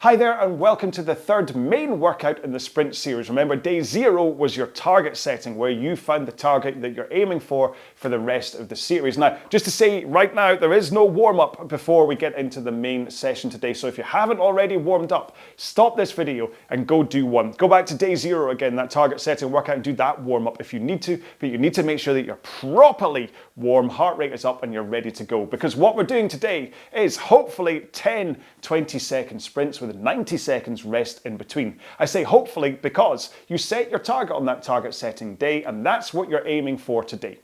Hi there and welcome to the third main workout in the sprint series. Remember, day 0 was your target setting where you found the target that you're aiming for the rest of the series. Now, just to say right now, there is no warm-up before we get into the main session today. So if you haven't already warmed up, stop this video and go do one. Go back to day 0 again, that target setting workout, and do that warm-up if you need to, but you need to make sure that you're properly warm, heart rate is up and you're ready to go. Because what we're doing today is hopefully 10 20-second sprints with 90 seconds rest in between. I say hopefully because you set your target on that target setting day and that's what you're aiming for today.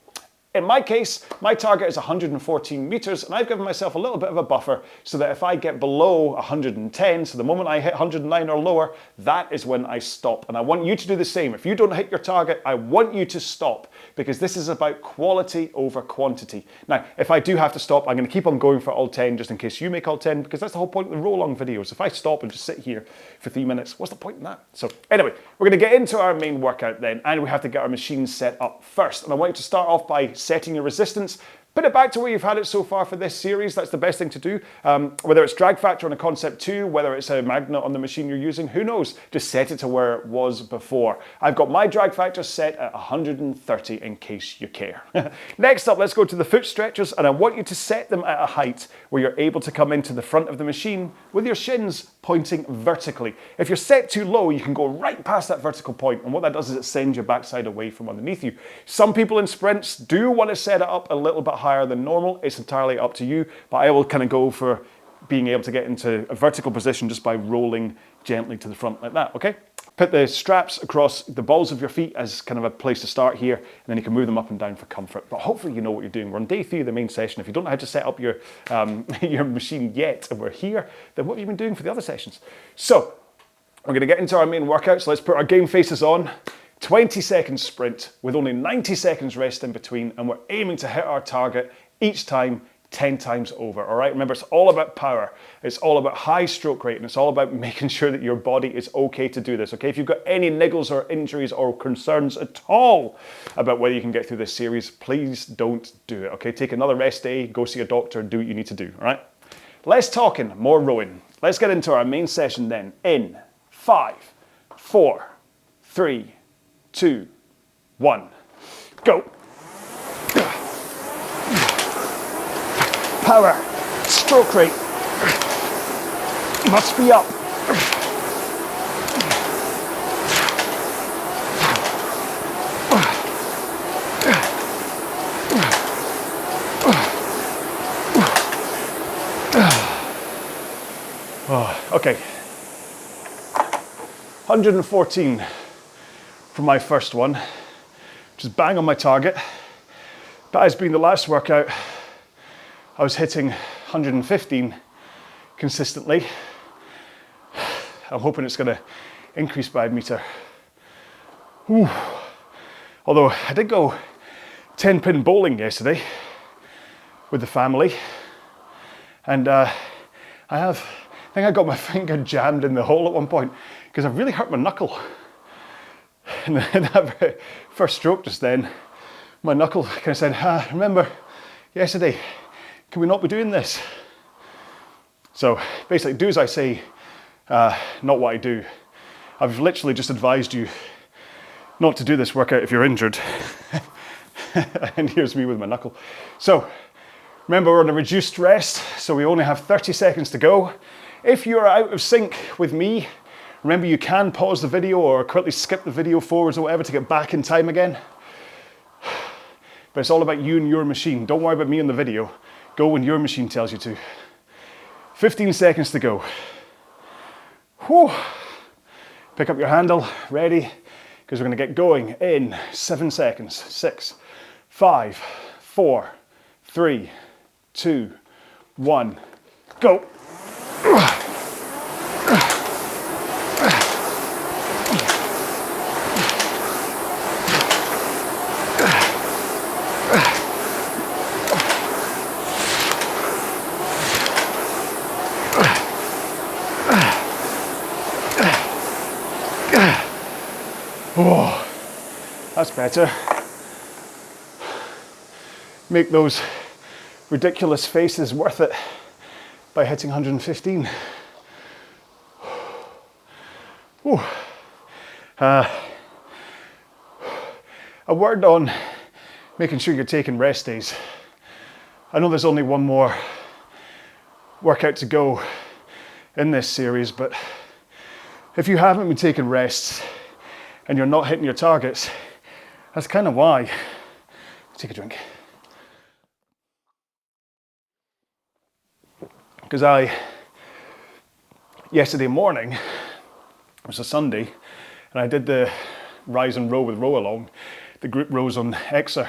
In my case, my target is 114 meters and I've given myself a little bit of a buffer so that if I get below 110, so the moment I hit 109 or lower, that is when I stop. And I want you to do the same. If you don't hit your target, I want you to stop because this is about quality over quantity. Now, if I do have to stop, I'm going to keep on going for all 10 just in case you make all 10 because that's the whole point of the RowAlong videos. If I stop and just sit here for 3 minutes, what's the point in that? So anyway, we're going to get into our main workout then and we have to get our machine set up first. And I want you to start off by setting your resistance. Put it back to where you've had it so far for this series. That's the best thing to do. Whether it's drag factor on a Concept 2, whether it's a magnet on the machine you're using, who knows? Just set it to where it was before. I've got my drag factor set at 130 in case you care. Next up, let's go to the foot stretchers and I want you to set them at a height where you're able to come into the front of the machine with your shins pointing vertically. If you're set too low, you can go right past that vertical point and what that does is it sends your backside away from underneath you. Some people in sprints do want to set it up a little bit higher than normal. It's entirely up to you, but I will kind of go for being able to get into a vertical position just by rolling gently to the front like that, okay? Put the straps across the balls of your feet as kind of a place to start here, and then you can move them up and down for comfort. But hopefully you know what you're doing. We're on day 3 of the main session. If you don't know how to set up your, your machine yet, and we're here, then what have you been doing for the other sessions? So, we're gonna get into our main workout, so let's put our game faces on. 20-second sprint with only 90 seconds rest in between, and we're aiming to hit our target each time 10 times over, all right? Remember, it's all about power. It's all about high stroke rate, and it's all about making sure that your body is okay to do this, okay? If you've got any niggles or injuries or concerns at all about whether you can get through this series, please don't do it, okay? Take another rest day, go see a doctor, do what you need to do, all right? Less talking, more rowing. Let's get into our main session then in 5, 4, 3, 2, 1, go. Power, stroke rate, must be up. Okay, 114 for my first one, which is bang on my target. That has been the last workout. I was hitting 115 consistently. I'm hoping it's going to increase by a meter. Whew. Although I did go 10-pin bowling yesterday with the family, and I think I got my finger jammed in the hole at one point because I really hurt my knuckle. And in that very first stroke just then, my knuckle kind of said, remember yesterday, can we not be doing this? So basically, do as I say, not what I do. I've literally just advised you not to do this workout if you're injured. And here's me with my knuckle. So remember, we're on a reduced rest, so we only have 30 seconds to go. If you're out of sync with me, remember you can pause the video or quickly skip the video forwards or whatever to get back in time again. But it's all about you and your machine. Don't worry about me in the video. Go when your machine tells you to. 15 seconds to go. Whew. Pick up your handle, ready, because we're going to get going in 7 seconds. 6, 5, 4, 3, 2, 1, go. Oh, that's better. Make those ridiculous faces worth it by hitting 115. Whew. A word on making sure you're taking rest days. I know there's only one more workout to go in this series, but if you haven't been taking rests and you're not hitting your targets, that's kind of why. Take a drink. Because yesterday morning, it was a Sunday, and I did the rise and row with RowAlong, the group rows on Exer.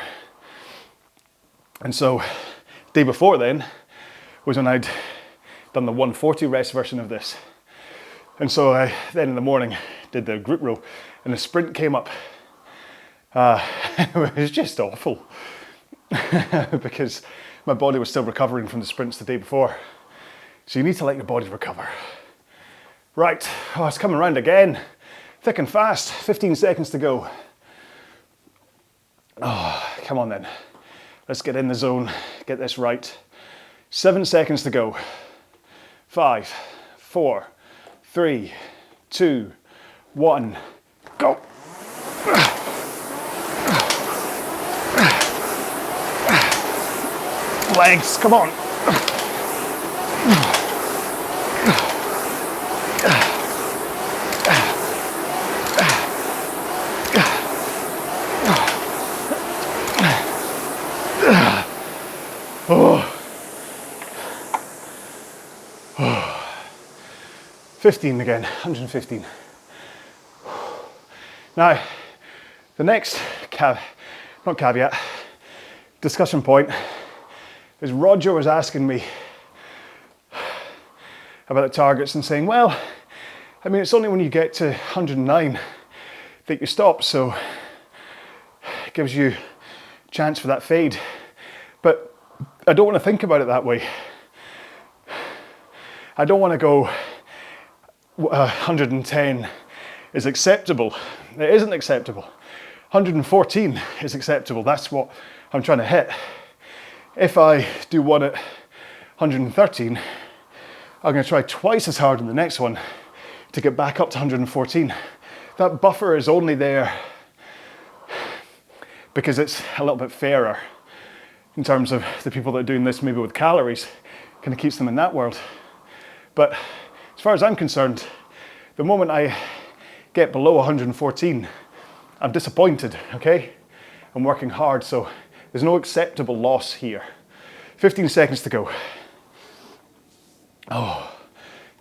And so, the day before then was when I'd done the 140 rest version of this. And so I then in the morning did the group row, and the sprint came up. It was just awful because my body was still recovering from the sprints the day before. So you need to let your body recover. Right, oh, it's coming around again. Thick and fast, 15 seconds to go. Oh, come on then. Let's get in the zone, get this right. 7 seconds to go. 5, 4, 3, 2, 1, go. Legs, come on. Oh. 15 again, 115. Now, the next discussion point is Roger was asking me about the targets and saying, well, I mean, it's only when you get to 109 that you stop, so it gives you a chance for that fade. But I don't want to think about it that way. I don't want to go 110 is acceptable. It isn't acceptable. 114 is acceptable. That's what I'm trying to hit. If I do one at 113, I'm going to try twice as hard in the next one to get back up to 114. That buffer is only there because it's a little bit fairer in terms of the people that are doing this maybe with calories, kind of keeps them in that world. But as far as I'm concerned, the moment I get below 114, I'm disappointed, okay? I'm working hard, so there's no acceptable loss here. 15 seconds to go. Oh,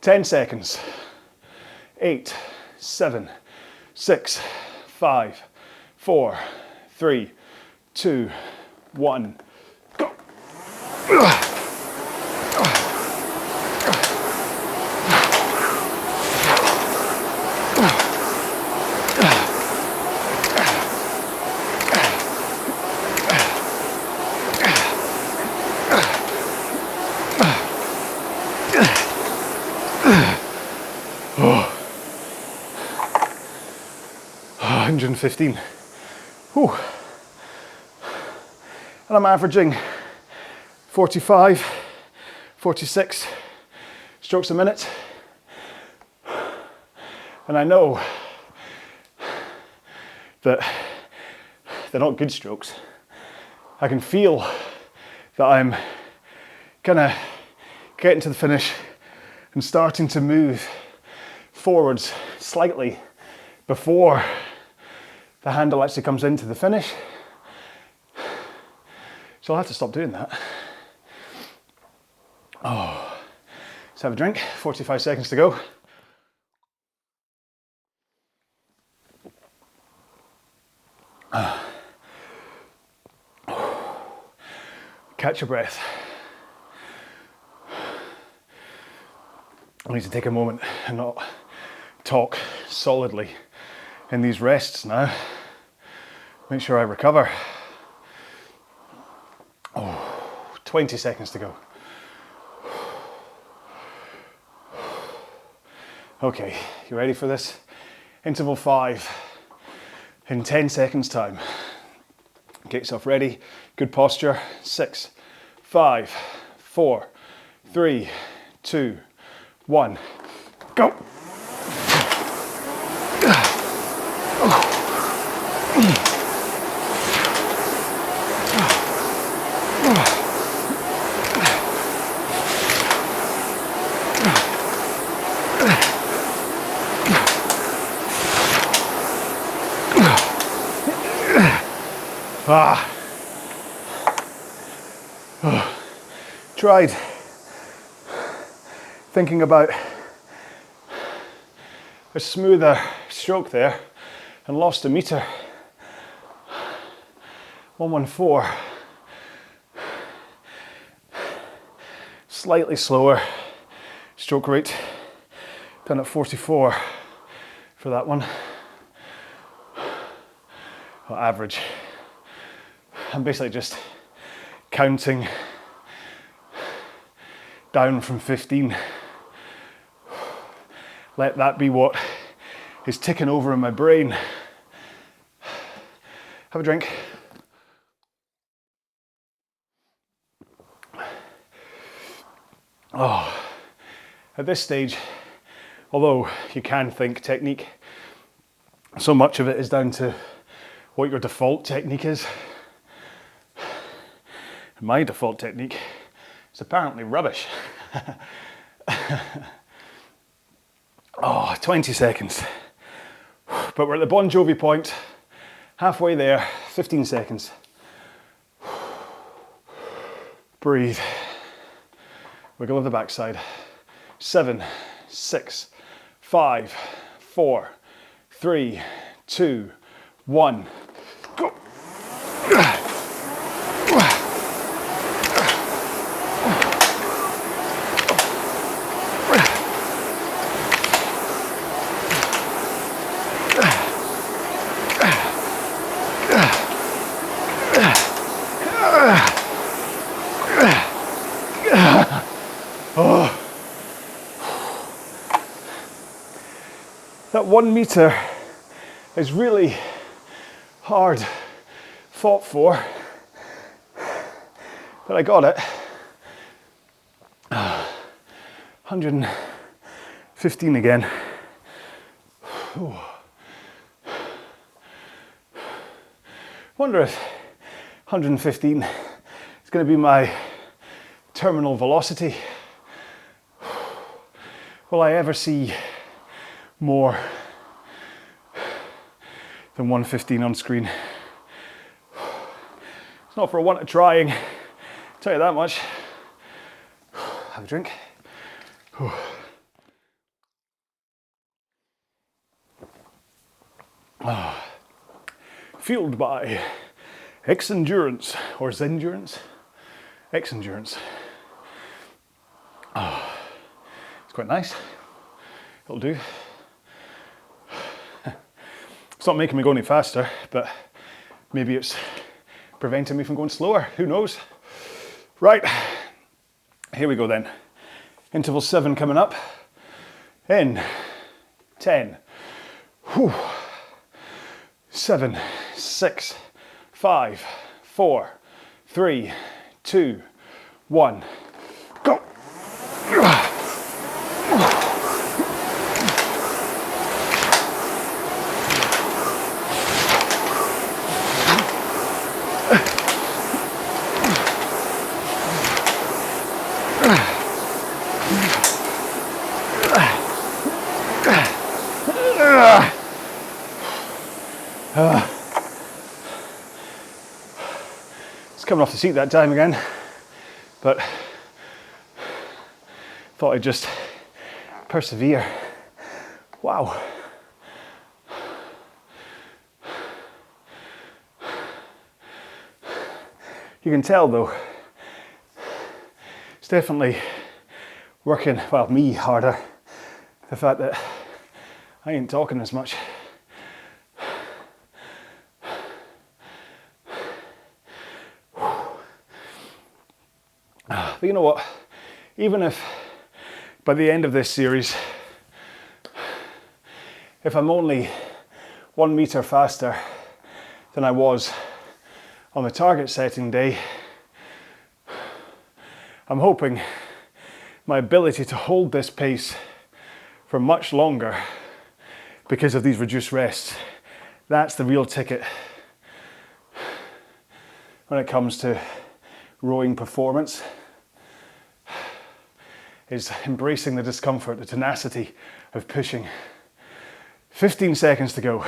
10 seconds. 8, 7, 6, 5, 4, 3, 2, 1, go. 115. Whew. And I'm averaging 45, 46 strokes a minute. And I know that they're not good strokes. I can feel that I'm kind of getting to the finish and starting to move forwards slightly before the handle actually comes into the finish. So I'll have to stop doing that. Oh, let's have a drink. 45 seconds to go. Catch your breath. I need to take a moment and not talk solidly in these rests now. Make sure I recover. Oh, 20 seconds to go. Okay, you ready for this? Interval 5 in 10 seconds time. Get yourself ready. Good posture. 6, 5, 4, 3, 2, 1. Go. Tried thinking about a smoother stroke there and lost a meter. 114. Slightly slower stroke rate, done at 44 for that one. Well, average. I'm basically just counting down from 15. Let that be what is ticking over in my brain. Have a drink. Oh, at this stage, although you can think technique, so much of it is down to what your default technique is. My default technique is apparently rubbish. Oh, 20 seconds. But we're at the Bon Jovi point, halfway there, 15 seconds. Breathe. Wiggle of the backside. 7, 6, 5, 4, 3, 2, 1. Go. That 1 meter is really hard fought for, but I got it. 115 again. Wonder if 115 is going to be my terminal velocity. Will I ever see more than 115 on screen? It's not for want of trying, I'll tell you that much. Have a drink. Fueled by X-Endurance, or Zendurance? X-Endurance. It's quite nice. It'll do. It's not making me go any faster, but maybe it's preventing me from going slower. Who knows? Right, here we go then. Interval 7 coming up in 10, 7, 6, 5, 4, 3, 2, 1, go. It's coming off the seat that time again, but thought I'd just persevere. Wow. You can tell though, it's definitely working, well, me harder, the fact that I ain't talking as much. But you know what, even if by the end of this series, if I'm only 1 meter faster than I was on the target setting day, I'm hoping my ability to hold this pace for much longer because of these reduced rests That's the real ticket when it comes to rowing performance, is embracing the discomfort, the tenacity of pushing. 15 seconds to go.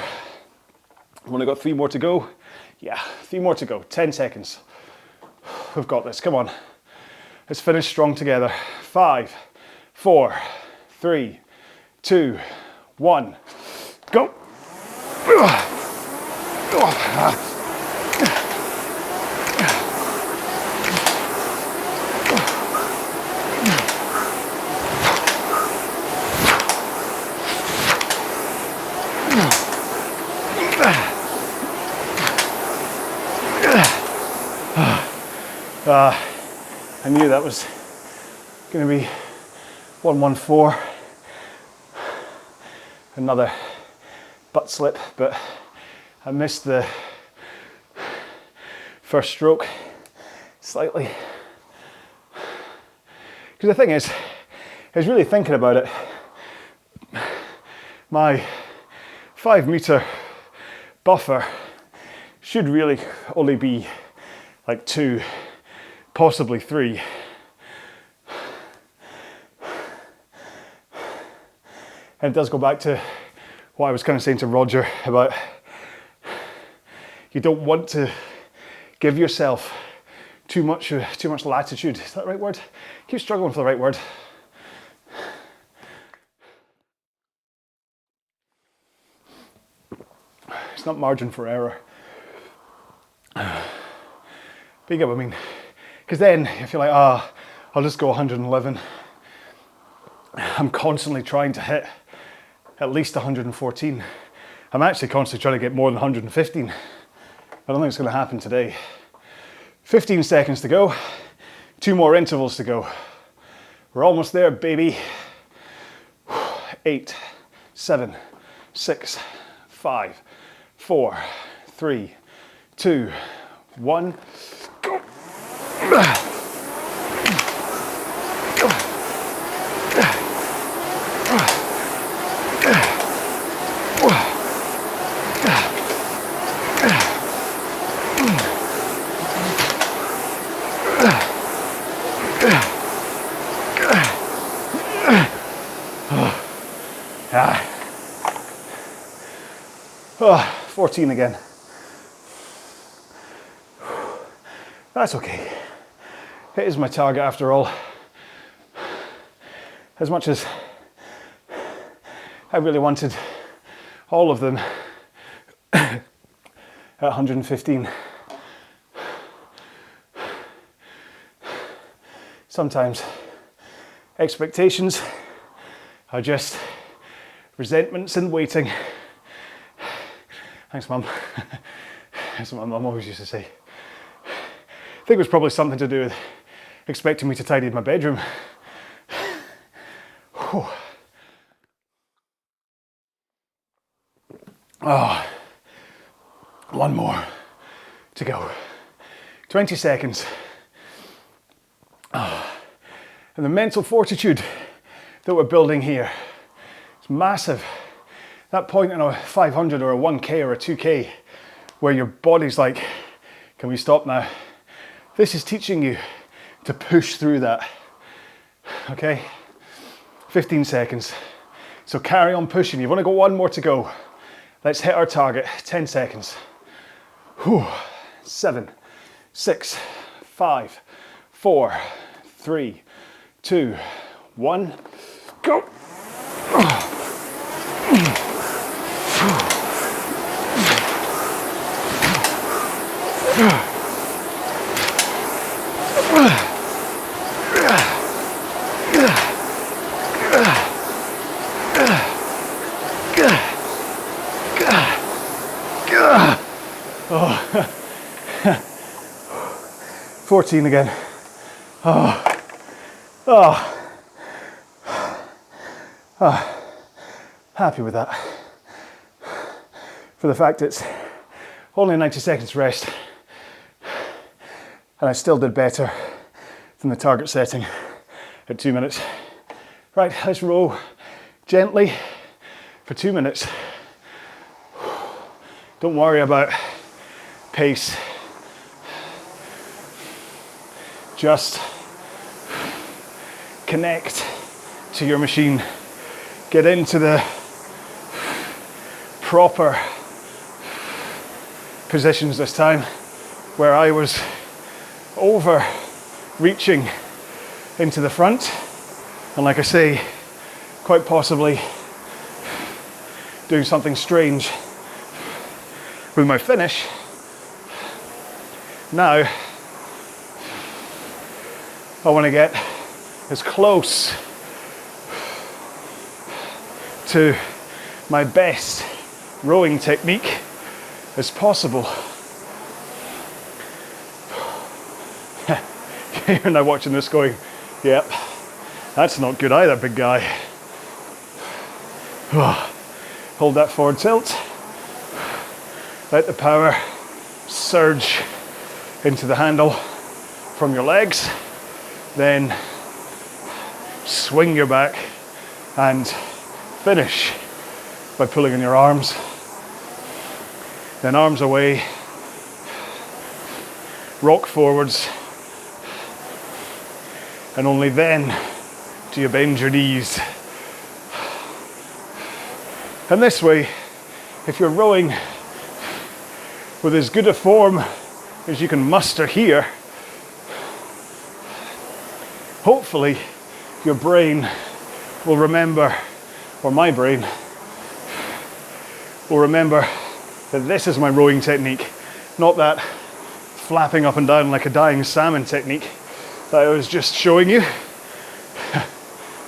We've only got 3 more to go. Yeah, 3 more to go. 10 seconds. We've got this. Come on. Let's finish strong together. 5, 4, 3, 2, 1. Go. I knew that was going to be 114. Another butt slip, but I missed the first stroke slightly. Because the thing is, I was really thinking about it. My 5 meter buffer should really only be like 2, possibly 3. And it does go back to what I was kind of saying to Roger about you don't want to give yourself too much latitude. Is that the right word? Keep struggling for the right word. It's not margin for error. Big up, I mean, because then if you're like, I'll just go 111. I'm constantly trying to hit at least 114. I'm actually constantly trying to get more than 115. I don't think it's going to happen today. 15 seconds to go. 2 more intervals to go. We're almost there, baby. 8, 7, 6, 5, 4, 3, 2, 1. Go. Oh, 14 again. That's okay. It is my target after all. As much as I really wanted all of them at 115. Sometimes expectations are just resentments in waiting. Thanks, Mum. That's what my mum always used to say. I think it was probably something to do with expecting me to tidy my bedroom. Oh, 1 more to go. 20 seconds. Oh. And the mental fortitude that we're building here is massive. That point in a 500 or a 1K or a 2K where your body's like, can we stop now? This is teaching you to push through that. Okay? 15 seconds. So carry on pushing. You've only got 1 more to go. Let's hit our target. 10 seconds. 7, 6, 5, 4, 3, 2, 1. Go. Oh. 14 again. Oh. Oh. Oh. Happy with that. For the fact it's only 90 seconds rest, and I still did better than the target setting at 2 minutes. Right, let's row gently for 2 minutes. Don't worry about pace. Just connect to your machine. Get into the proper positions this time, where I was overreaching into the front, and like I say, quite possibly doing something strange with my finish. Now I want to get as close to my best rowing technique as possible. You're now watching this going, yep, that's not good either, big guy. Hold that forward tilt. Let the power surge into the handle from your legs. Then swing your back and finish by pulling in your arms. Then arms away, rock forwards, and only then do you bend your knees. And this way, if you're rowing with as good a form as you can muster here, hopefully your brain will remember, or my brain will remember, that this is my rowing technique, not that flapping up and down like a dying salmon technique that I was just showing you.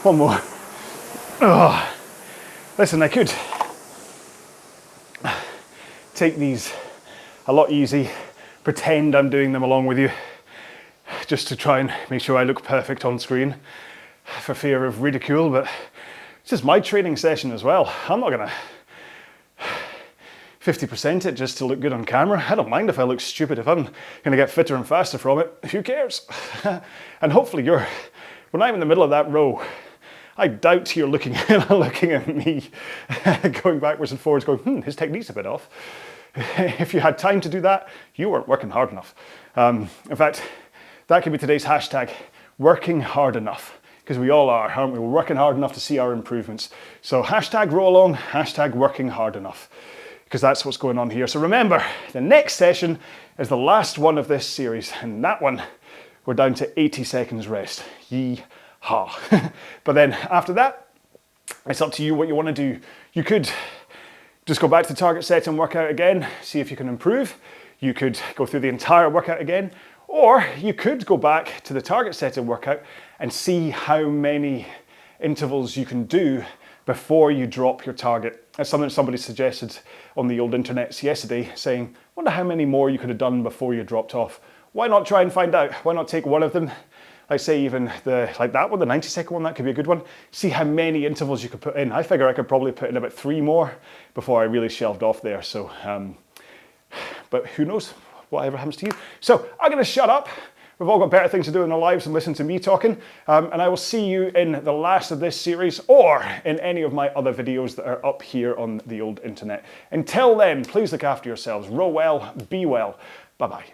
One more. Oh. Listen, I could take these a lot easy, pretend I'm doing them along with you, just to try and make sure I look perfect on screen for fear of ridicule, but this is my training session as well. I'm not gonna 50% it just to look good on camera. I don't mind if I look stupid. If I'm gonna get fitter and faster from it, who cares? And hopefully when I'm in the middle of that row, I doubt you're looking at me going backwards and forwards going, his technique's a bit off. If you had time to do that, you weren't working hard enough. In fact, that could be today's hashtag, working hard enough, because we all are, aren't we? We're working hard enough to see our improvements. So hashtag RowAlong, hashtag working hard enough, because that's what's going on here. So remember, the next session is the last one of this series, and that one, we're down to 80 seconds rest. Yee-haw. But then after that, it's up to you what you want to do. You could just go back to the target set and work out again, see if you can improve. You could go through the entire workout again, or you could go back to the target set and workout and see how many intervals you can do before you drop your target. That's something somebody suggested on the old internets yesterday, saying, wonder how many more you could have done before you dropped off. Why not try and find out? Why not take one of them? I say even like that one, the 90-second one, that could be a good one. See how many intervals you could put in. I figure I could probably put in about 3 more before I really shelved off there. So, but who knows, whatever happens to you. So I'm gonna shut up. We've all got better things to do in our lives than listen to me talking. And I will see you in the last of this series or in any of my other videos that are up here on the old internet. Until then, please look after yourselves. Row well, be well. Bye-bye.